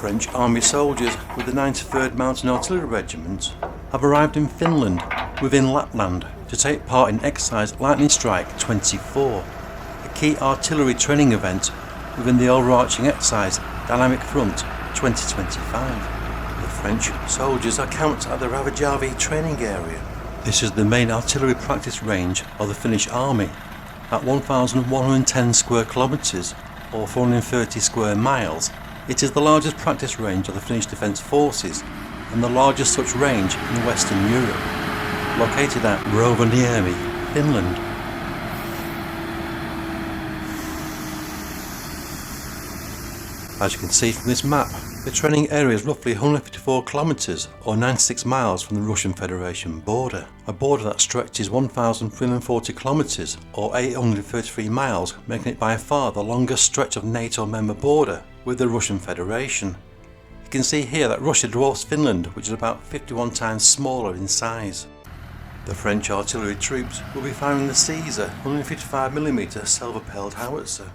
French Army soldiers with the 93rd Mountain Artillery Regiment have arrived in Finland within Lapland to take part in exercise Lightning Strike 24, a key artillery training event within the overarching exercise Dynamic Front 2025. The French soldiers are camped at the Ravijärvi training area. This is the main artillery practice range of the Finnish Army at 1,110 square kilometres or 430 square miles. It is the largest practice range of the Finnish Defence Forces and the largest such range in Western Europe, located at Rovaniemi, Finland. As you can see from this map, the training area is roughly 154 kilometres or 96 miles from the Russian Federation border, a border that stretches 1,340 kilometres or 833 miles, making it by far the longest stretch of NATO member border with the Russian Federation. You can see here that Russia dwarfs Finland, which is about 51 times smaller in size. The French artillery troops will be firing the Caesar 155mm self-propelled howitzer.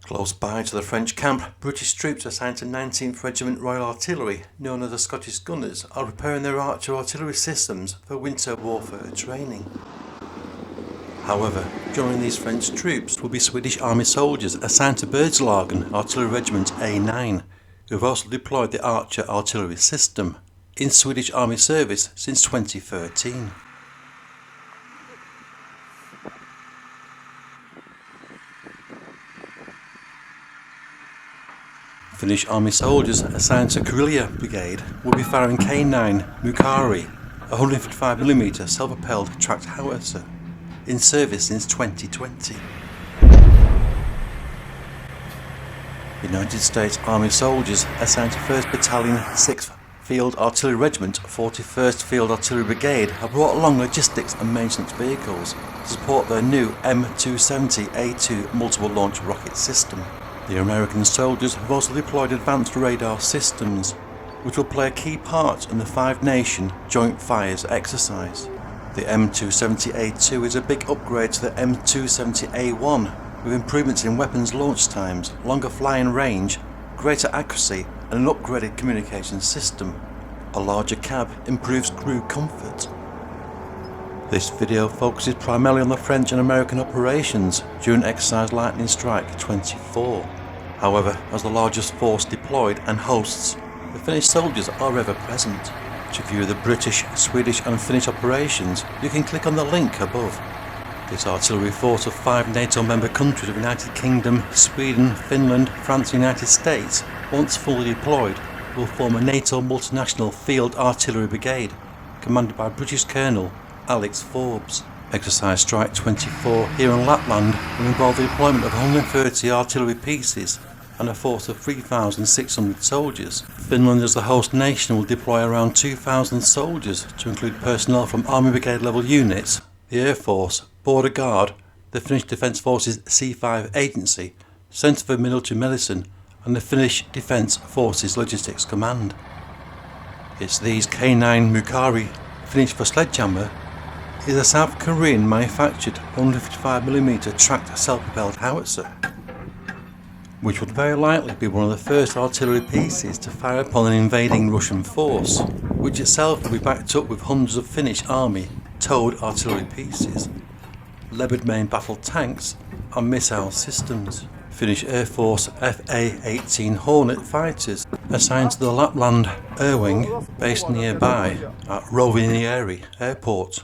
Close by to the French camp, British troops assigned to 19th Regiment Royal Artillery, known as the Scottish Gunners, are preparing their Archer artillery systems for winter warfare training. However, joining these French troops will be Swedish Army soldiers assigned to Bergslagen Artillery Regiment A9, who have also deployed the Archer artillery system in Swedish Army service since 2013. Finnish Army soldiers assigned to Karelia Brigade will be firing K9 Moukari, a 155mm self-propelled tracked howitzer, in service since 2020. United States Army soldiers assigned to 1st Battalion 6th Field Artillery Regiment 41st Field Artillery Brigade have brought along logistics and maintenance vehicles to support their new M270A2 multiple launch rocket system. The American soldiers have also deployed advanced radar systems, which will play a key part in the five-nation Joint Fires exercise. The M270A2 is a big upgrade to the M270A1, with improvements in weapons launch times, longer flying range, greater accuracy and an upgraded communication system. A larger cab improves crew comfort. This video focuses primarily on the French and American operations during exercise Lightning Strike 24. However, as the largest force deployed and hosts, the Finnish soldiers are ever present. To view the British, Swedish and Finnish operations, you can click on the link above. This artillery force of 5 NATO member countries of the United Kingdom, Sweden, Finland, France and the United States, once fully deployed, will form a NATO multinational field artillery brigade, commanded by British Colonel Alex Forbes. Exercise Strike 24 here in Lapland will involve the deployment of 130 artillery pieces and a force of 3,600 soldiers. Finland as the host nation will deploy around 2,000 soldiers to include personnel from Army Brigade level units, the Air Force, Border Guard, the Finnish Defence Forces C5 Agency, Centre for Military Medicine and the Finnish Defence Forces Logistics Command. It's these K9 Moukari, Finnish for sledgehammer, is a South Korean manufactured 155mm tracked self-propelled howitzer, which would very likely be one of the first artillery pieces to fire upon an invading Russian force, which itself will be backed up with hundreds of Finnish Army towed artillery pieces, Leopard main battle tanks and missile systems. Finnish Air Force FA-18 Hornet fighters assigned to the Lapland Air Wing based nearby at Rovaniemi Airport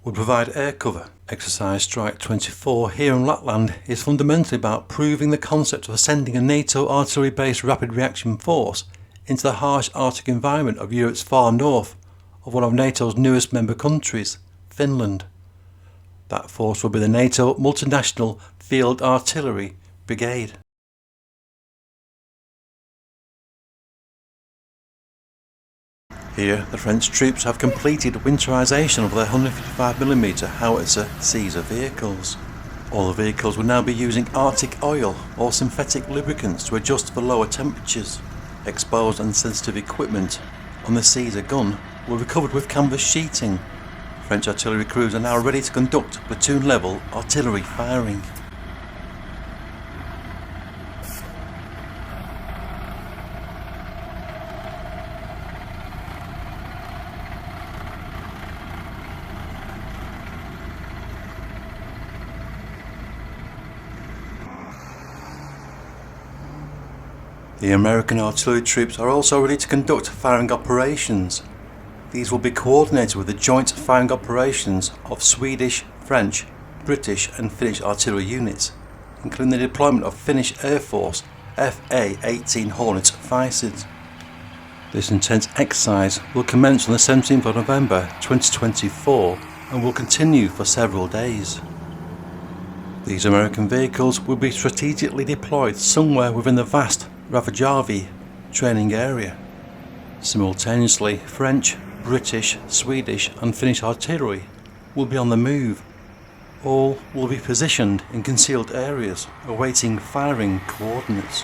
would provide air cover. Exercise Strike 24 here in Lapland is fundamentally about proving the concept of sending a NATO artillery-based rapid reaction force into the harsh Arctic environment of Europe's far north of one of NATO's newest member countries, Finland. That force will be the NATO Multinational Field Artillery Brigade. Here, the French troops have completed winterization of their 155mm howitzer Caesar vehicles. All the vehicles will now be using Artic oil or synthetic lubricants to adjust for lower temperatures. Exposed and sensitive equipment on the Caesar gun will be covered with canvas sheeting. French artillery crews are now ready to conduct platoon-level artillery firing. The American artillery troops are also ready to conduct firing operations. These will be coordinated with the joint firing operations of Swedish, French, British and Finnish artillery units, including the deployment of Finnish Air Force FA-18 Hornet fighters. This intense exercise will commence on the 17th of November 2024 and will continue for several days. These American vehicles will be strategically deployed somewhere within the vast Ravajavi training area. Simultaneously, French, British, Swedish and Finnish artillery will be on the move. All will be positioned in concealed areas, awaiting firing coordinates.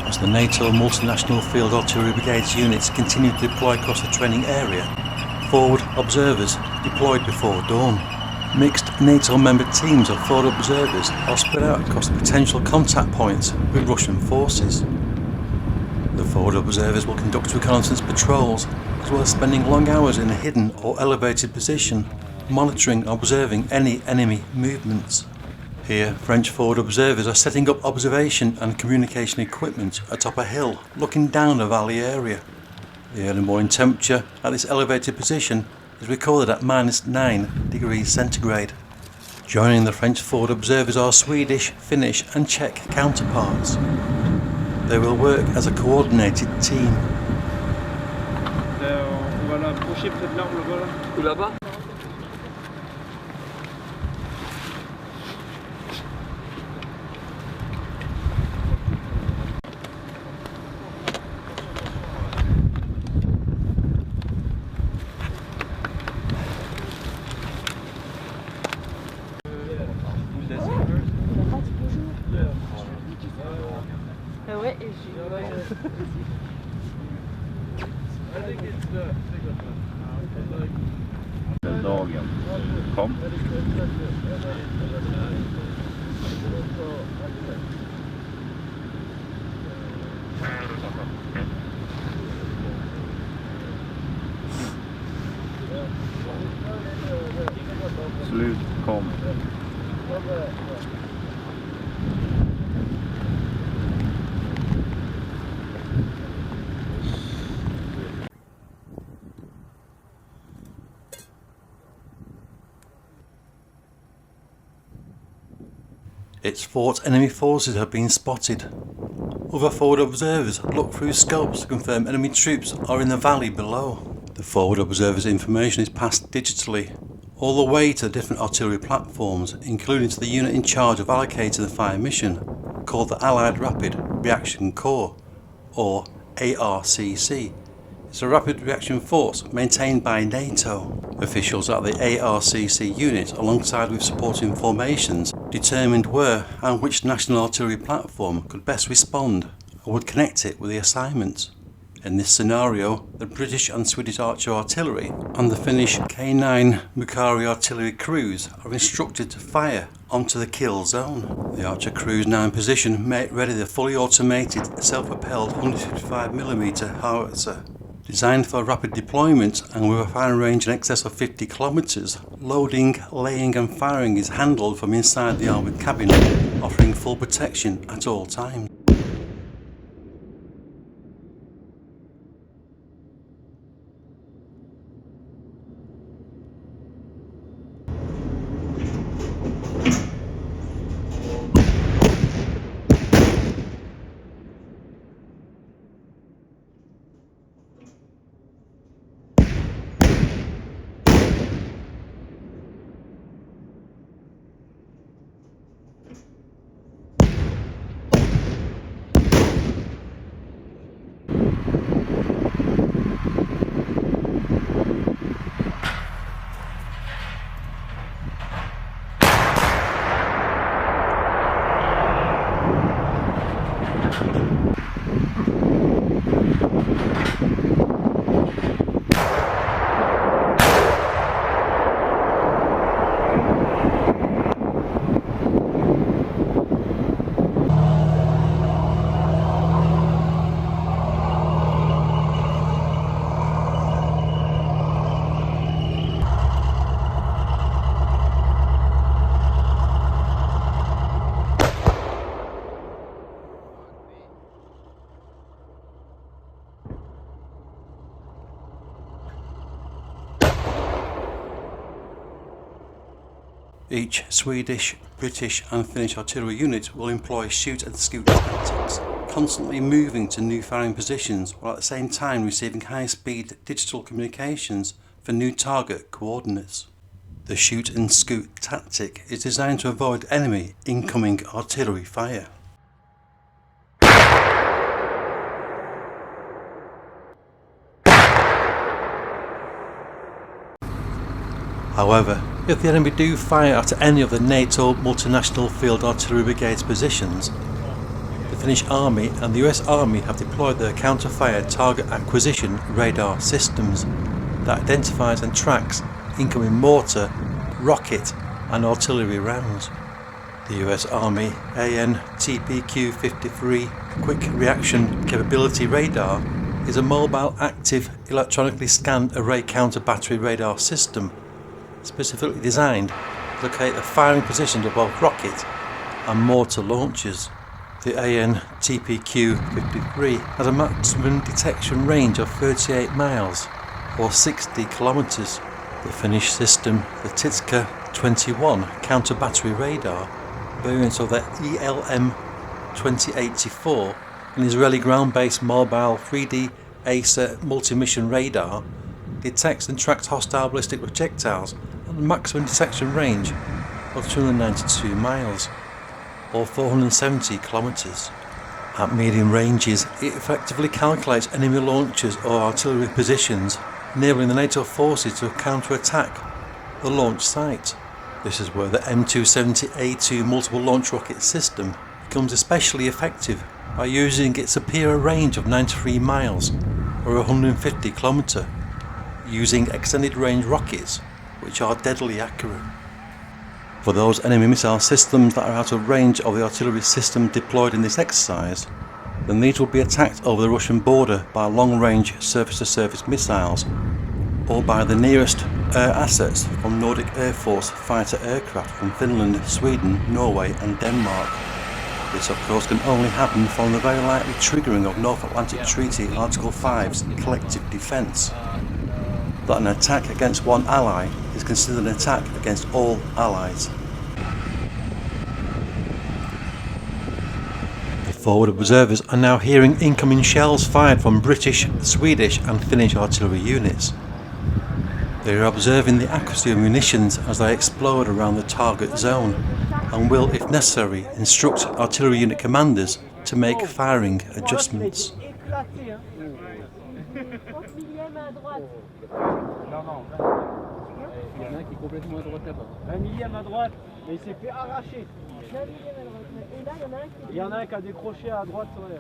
As the NATO multinational field artillery brigades units continue to deploy across the training area, forward observers deployed before dawn. Mixed NATO member teams of forward observers are spread out across the potential contact points with Russian forces. The forward observers will conduct reconnaissance patrols, as well as spending long hours in a hidden or elevated position, monitoring and observing any enemy movements. Here, French forward observers are setting up observation and communication equipment atop a hill looking down a valley area. The early morning temperature at this elevated position is recorded at -9 degrees centigrade. Joining the French forward observers are Swedish, Finnish and Czech counterparts. They will work as a coordinated team. On va l'approcher peut-être là, on le voit là. Ou là-bas. Ouais, et Dagen. Kom. Slut, kom. Its thought enemy forces have been spotted. Other forward observers look through scopes to confirm enemy troops are in the valley below. The forward observer's information is passed digitally all the way to the different artillery platforms, including to the unit in charge of allocating the fire mission, called the Allied Rapid Reaction Corps, or ARCC. It's a rapid reaction force maintained by NATO. Officials at the ARCC unit, alongside with supporting formations, determined where and which national artillery platform could best respond and would connect it with the assignment. In this scenario, the British and Swedish Archer artillery and the Finnish K9 Moukari artillery crews are instructed to fire onto the kill zone. The Archer crews now in position make ready the fully automated self-propelled 155mm howitzer. Designed for rapid deployment and with a firing range in excess of 50 kilometres, loading, laying and firing is handled from inside the armoured cabin, offering full protection at all times. Each Swedish, British and Finnish artillery unit will employ shoot and scoot tactics, constantly moving to new firing positions while at the same time receiving high-speed digital communications for new target coordinates. The shoot and scoot tactic is designed to avoid enemy incoming artillery fire. However, if the enemy do fire at any of the NATO multinational field artillery brigade's positions, the Finnish Army and the US Army have deployed their counter-fire target acquisition radar systems that identifies and tracks incoming mortar, rocket and artillery rounds. The US Army AN/TPQ-53 Quick Reaction Capability Radar is a mobile active electronically scanned array counter battery radar system specifically designed to locate the firing positions of both rocket and mortar launchers. The AN/TPQ-53 has a maximum detection range of 38 miles or 60 kilometres. The Finnish system, the Titska-21 counter-battery radar, variant of the ELM-2084, an Israeli ground-based mobile 3D ASA multi-mission radar, detects and tracks hostile ballistic projectiles at a maximum detection range of 292 miles or 470 kilometres. At medium ranges, it effectively calculates enemy launchers or artillery positions, enabling the NATO forces to counter-attack the launch site. This is where the M270A2 multiple launch rocket system becomes especially effective by using its superior range of 93 miles or 150 kilometres, using extended range rockets which are deadly accurate. For those enemy missile systems that are out of range of the artillery system deployed in this exercise, then these will be attacked over the Russian border by long-range surface-to-surface missiles or by the nearest air assets from Nordic Air Force fighter aircraft from Finland, Sweden, Norway and Denmark. This of course can only happen following the very likely triggering of North Atlantic Treaty Article 5's collective defence. That an attack against one ally is considered an attack against all allies. Forward observers are now hearing incoming shells fired from British, Swedish and Finnish artillery units. They are observing the accuracy of munitions as they explode around the target zone and will, if necessary, instruct artillery unit commanders to make firing adjustments. Il y en a un qui est complètement à droite là-bas. Un millième à droite, mais il s'est fait arracher. Et là, Il y en a un qui a décroché à droite. Ouais.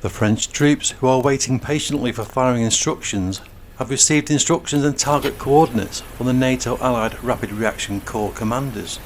The French troops, who are waiting patiently for firing instructions, have received instructions and target coordinates from the NATO Allied Rapid Reaction Corps commanders,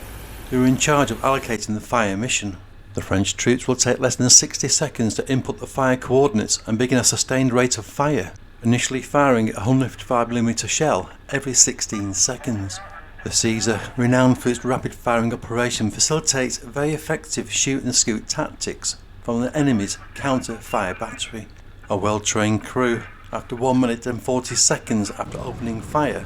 who are in charge of allocating the fire mission. The French troops will take less than 60 seconds to input the fire coordinates and begin a sustained rate of fire, initially firing a 155mm shell every 16 seconds. The Caesar, renowned for its rapid firing operation, facilitates very effective shoot and scoot tactics from the enemy's counter-fire battery. A well-trained crew, after 1 minute and 40 seconds after opening fire,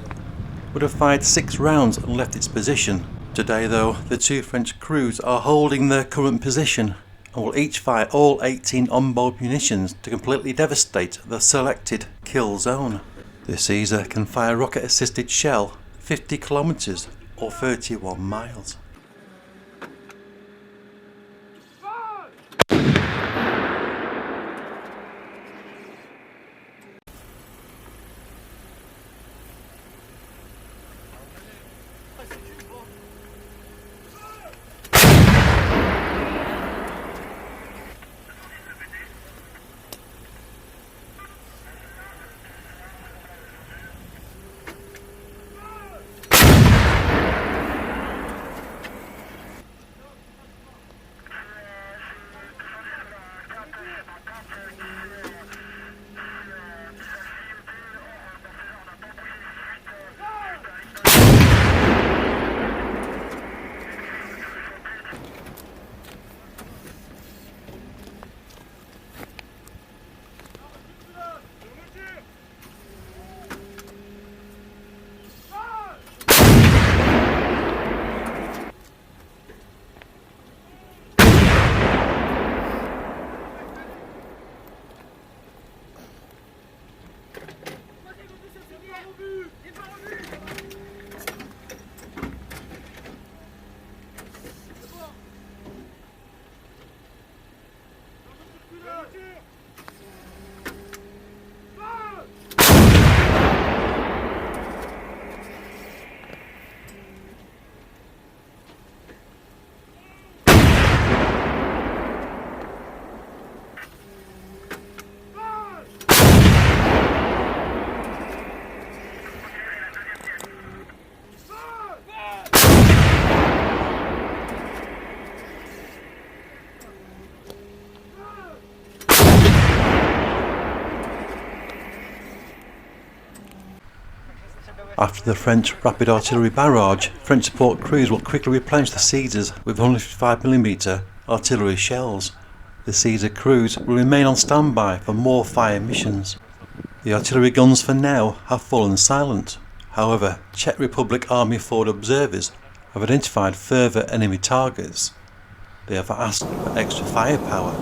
would have fired 6 rounds and left its position. Today though, the 2 French crews are holding their current position and will each fire all 18 onboard munitions to completely devastate the selected kill zone. The Caesar can fire a rocket-assisted shell 50 kilometers or 31 miles. After the French rapid artillery barrage, French support crews will quickly replenish the Caesars with 155mm artillery shells. The Caesar crews will remain on standby for more fire missions. The artillery guns for now have fallen silent. However, Czech Republic Army forward observers have identified further enemy targets. They have asked for extra firepower.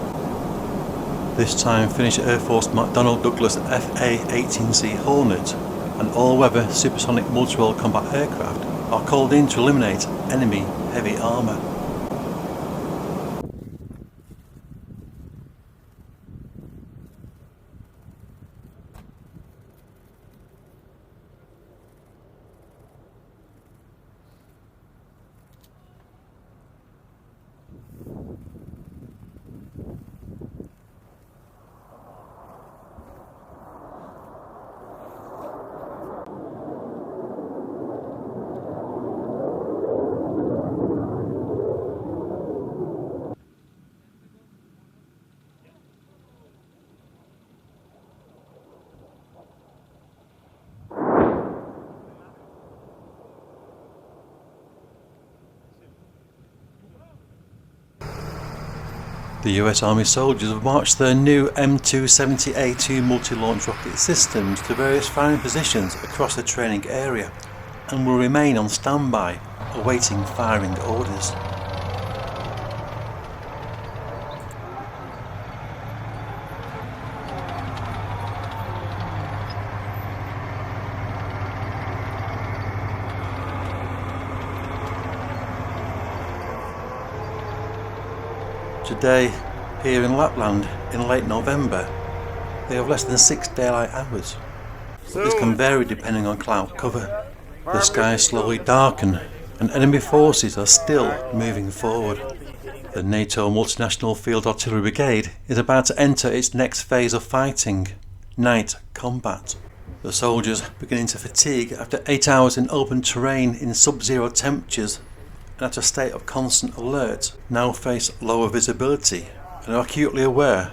This time Finnish Air Force McDonnell Douglas FA-18C Hornet and all-weather supersonic multi-role combat aircraft are called in to eliminate enemy heavy armour. The US Army soldiers have marched their new M270A2 multi-launch rocket systems to various firing positions across the training area and will remain on standby, awaiting firing orders. Today, here in Lapland, in late November, they have less than 6 daylight hours. This can vary depending on cloud cover. The skies slowly darken and enemy forces are still moving forward. The NATO Multinational Field Artillery Brigade is about to enter its next phase of fighting, night combat. The soldiers, beginning to fatigue after 8 hours in open terrain in sub-zero temperatures and at a state of constant alert, now face lower visibility and are acutely aware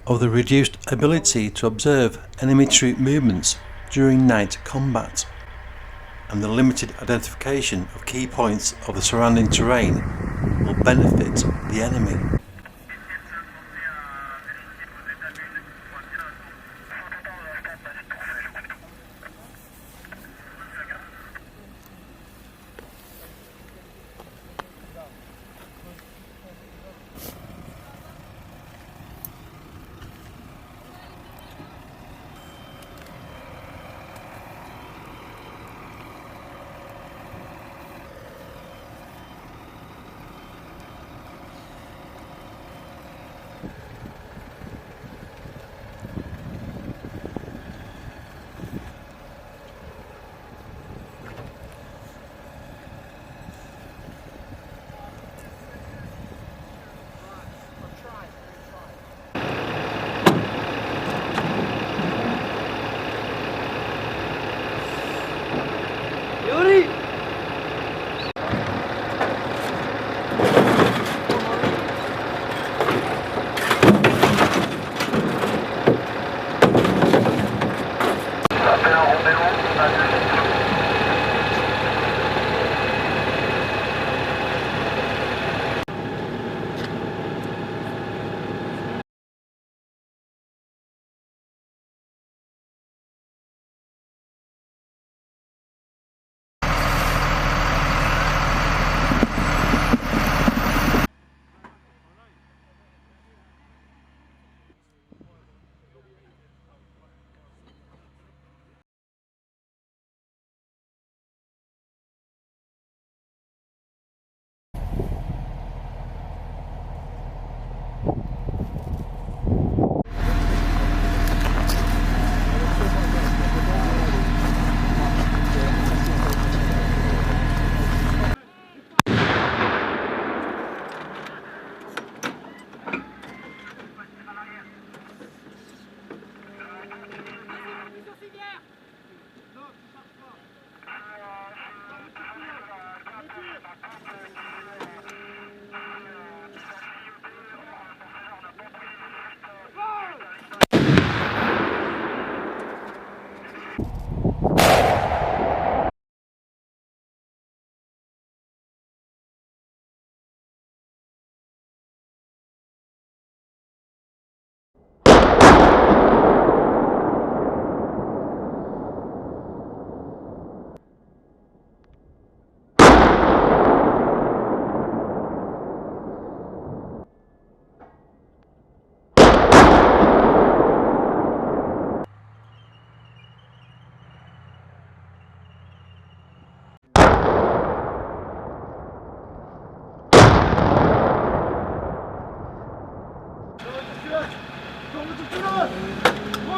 of the reduced ability to observe enemy troop movements during night combat, and the limited identification of key points of the surrounding terrain will benefit the enemy.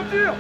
Voiture!